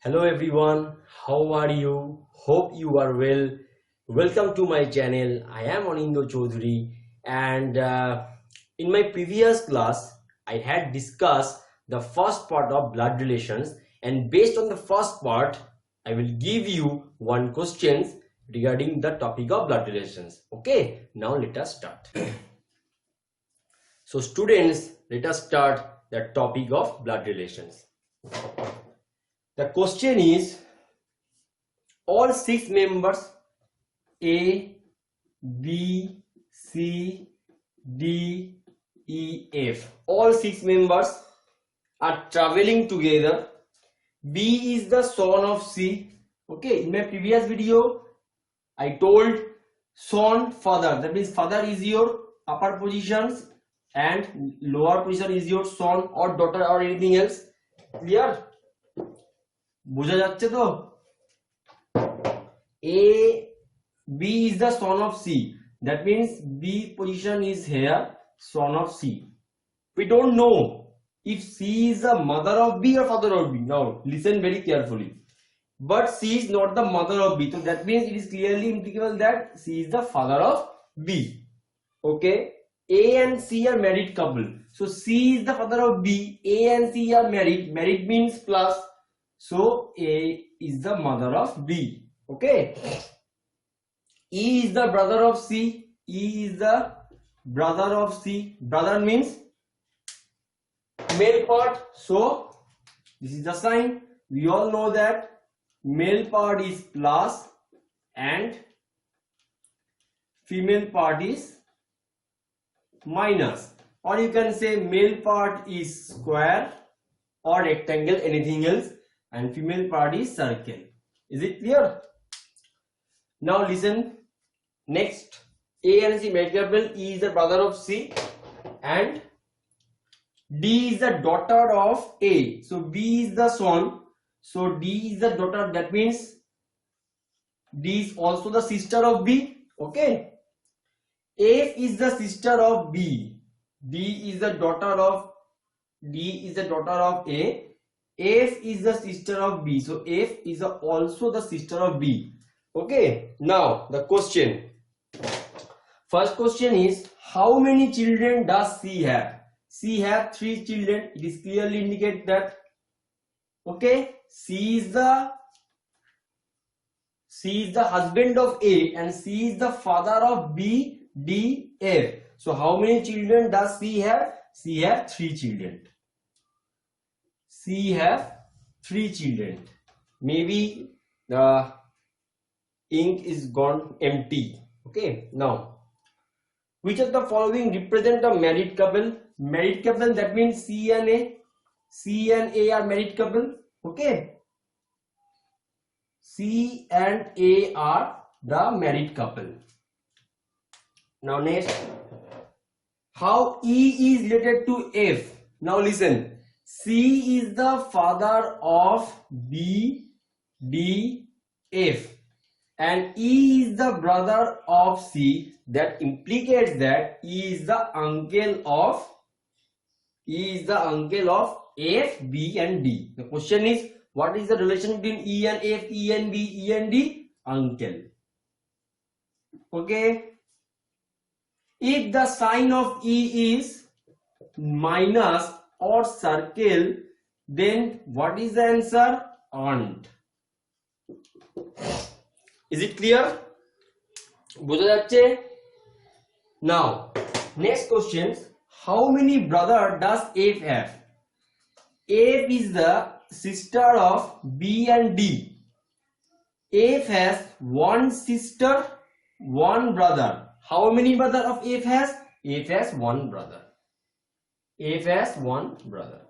Hello everyone, how are you? Hope you are well. Welcome to my channel. I am Anindo Chaudhary, and in my previous class I had discussed the first part of blood relations, and based on the first part I will give you one questions regarding the topic of blood relations. Okay, now let us start. So students, let us start the topic of blood relations. The question is, all six members A, B, C, D, E, F, all six members are traveling together. B is the son of C. Okay, in my previous video I told son, father, that means father is your upper positions and lower position is your son or daughter or anything else. Clear? বুঝা যাচ্ছে তো? A, B is the son of C. That means B position is here, son of C. We don't know if C is the mother of B or father of B. Now listen very carefully. But C is not the mother of B. So that means it is clearly implicable that C is the father of B. Okay. A and C are married couple. So C is the father of B. A and C are married. Married means plus. So A is the mother of B. Okay. E is the brother of C. E is the brother of C. Brother means male part. So this is the sign. We all know that male part is plus and female part is minus. Or you can say male part is square or rectangle, anything else. And female part is circle. Is it clear? Now listen. Next, A and C married couple. E is the brother of C, and D is the daughter of A. So B is the son. So D is the daughter. That means D is also the sister of B. Okay. F is the sister of B. D is the daughter of A. F is the sister of B. So F is also the sister of B. Okay. Now the question. First question is, how many children does C have? C have 3 children. It is clearly indicate that. Okay. C is the husband of A and C is the father of B, D, F. So how many children does C have? C have 3 children. C have 3 children. Maybe the ink is gone empty. Okay. Now, which of the following represent a married couple? Married couple, that means C and A. C and A are married couple. Okay. C and A are the married couple. Now next, how E is related to F? Now listen. C is the father of B, D, F, and E is the brother of C. That implicates that E is the uncle of F, B, and D. The question is, what is the relation between E and F, E and B, E and D? Uncle. Okay. If the sign of E is minus or circle, then what is the answer? Aunt. Is it clear? বুঝা যাচ্ছে? Now next question, how many brother does F have? F is the sister of B and D. F has 1 sister, 1 brother. How many brother of F has? F has 1 brother. F has 1 brother.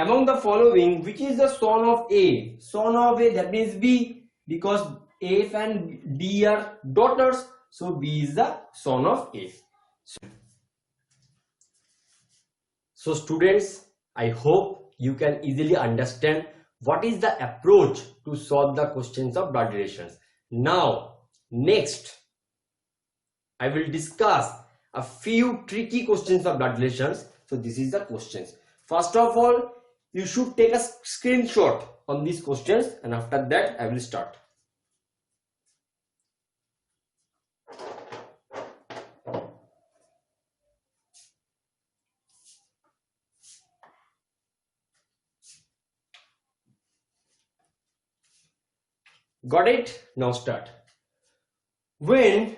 Among the following, which is the son of A? Son of A, that means B, because F and D are daughters. So B is the son of A. So students, I hope you can easily understand what is the approach to solve the questions of blood relations. Now next, I will discuss a few tricky questions of blood relations. So this is the questions. First of all, you should take a screenshot on these questions, and after that I will start. Got it? Now start. When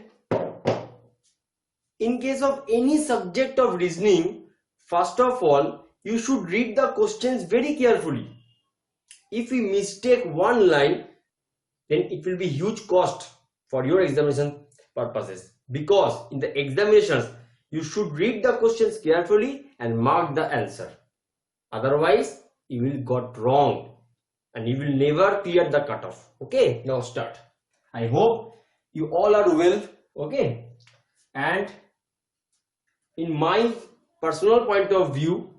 in case of any subject of reasoning, first of all, you should read the questions very carefully. If we mistake one line, then it will be huge cost for your examination purposes, because in the examinations you should read the questions carefully and mark the answer. Otherwise you will got wrong and you will never clear the cutoff. Okay, now start. I hope you all are well. Okay, and in my personal point of view,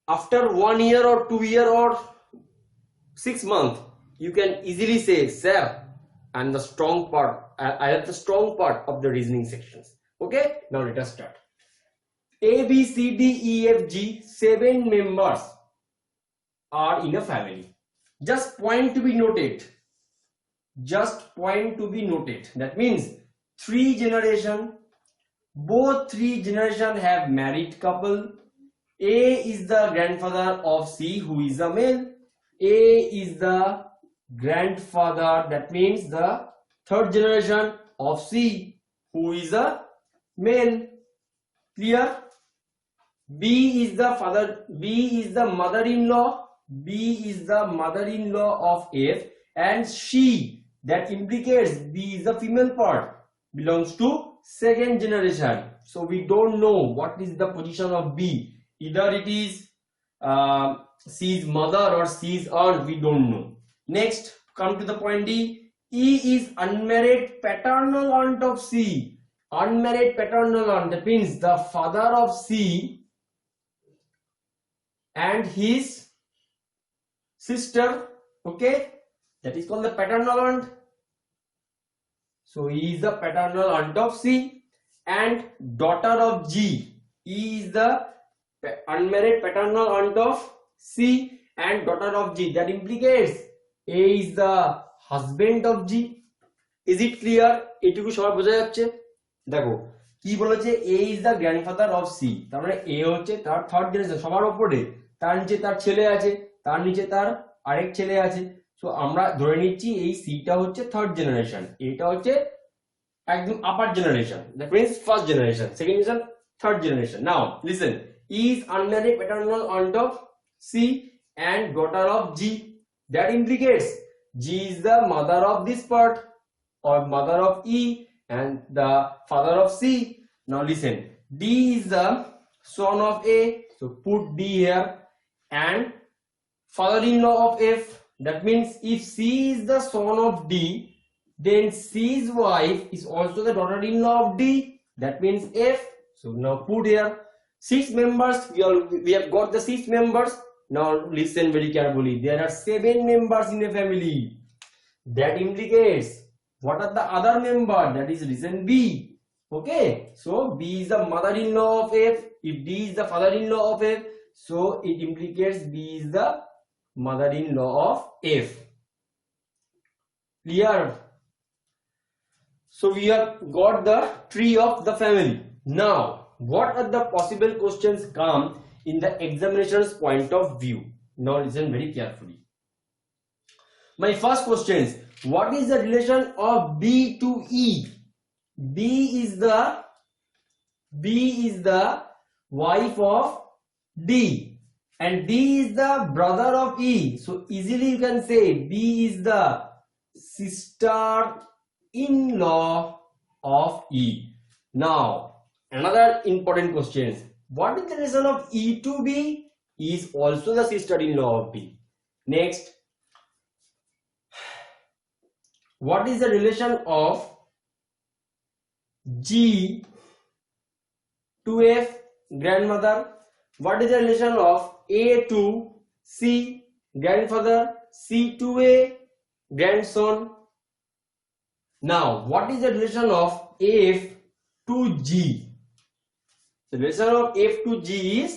after 1 year or 2 year or 6 months, you can easily say, sir, I'm the strong part. I have the strong part of the reasoning sections. Okay, now let us start. A, B, C, D, E, F, G, 7 members are in a family. Just point to be noted. Just point to be noted. That means 3 generations. Both 3 generations have married couple. A is the grandfather of C, who is a male. A is the grandfather, that means the 3rd generation of C, who is a male. Clear? B is the father, B is the mother-in-law, B is the mother-in-law of F, and she, that implicates B is the female part, belongs to 2nd generation. So we don't know what is the position of B. Either it is C's mother or C's aunt, we don't know. Next, come to the point D. E is unmarried paternal aunt of C. Unmarried paternal aunt, that means the father of C and his sister. Okay, that is called the paternal aunt. So E is the paternal aunt of C, and daughter of G. E is the unmarried paternal aunt of C and daughter of G. That implicates A is the husband of G. Is it clear? এটুকু সবার বোঝা যাচ্ছে? দেখো কি বলেছে, A is the grandfather of C, তার মানে A হচ্ছে তার 3rd generation, সবার উপরে, তার নিচে তার ছেলে আছে, তার নিচে তার আরেক ছেলে আছে। সো আমরা ধরে নিচ্ছি এই C টা হচ্ছে 3rd generation, এটা হচ্ছে একদম আপার generation, that means 1st generation, 2nd generation, 3rd generation. Now listen, E is unmarried paternal aunt of C and daughter of G. That implicates G is the mother of this part or mother of E and the father of C. Now listen, D is the son of A, so put D here, and father-in-law of F. That means if C is the son of D, then C's wife is also the daughter-in-law of D. That means F. So now put here 6 members. We have got the 6 members. Now listen very carefully. There are 7 members in a family. That implicates what are the other members? That is reason B. Okay. So B is the mother-in-law of F. If D is the father-in-law of F, so it implicates B is the mother-in-law of F. Clear? So we have got the tree of the family. Now, what are the possible questions come in the examination's point of view? Now listen very carefully. My first question is, what is the relation of B to E? B is the wife of D and D is the brother of E. So easily you can say B is the sister-in-law of E. Now another important question is, what is the relation of E to B? E is also the sister-in-law of B. Next, what is the relation of G to F, grandmother? What is the relation of A to C, grandfather? C to A, grandson? Now what is the relation of F to G? The relation of F to G is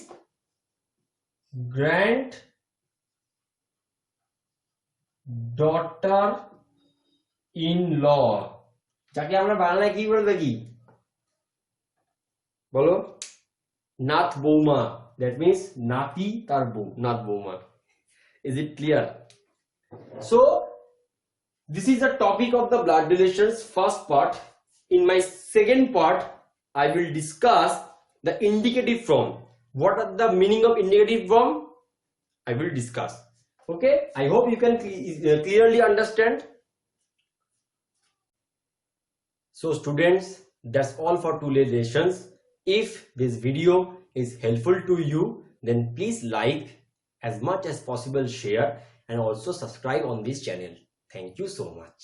grandfather daughter in law, যাকে আমরা বাংলায় কি বলবো, কি বলো, নাথ বৌমা, that means নাতি তার বউ, নাথ বৌমা। Is it clear? So this is the topic of the blood relations first part. In my second part I will discuss the indicative form. What are the meaning of indicative form? I will discuss. Okay, I hope you can clearly understand. So students, that's all for today's lessons. If this video is helpful to you, then please like, as much as possible share, and also subscribe on this channel. Thank you so much.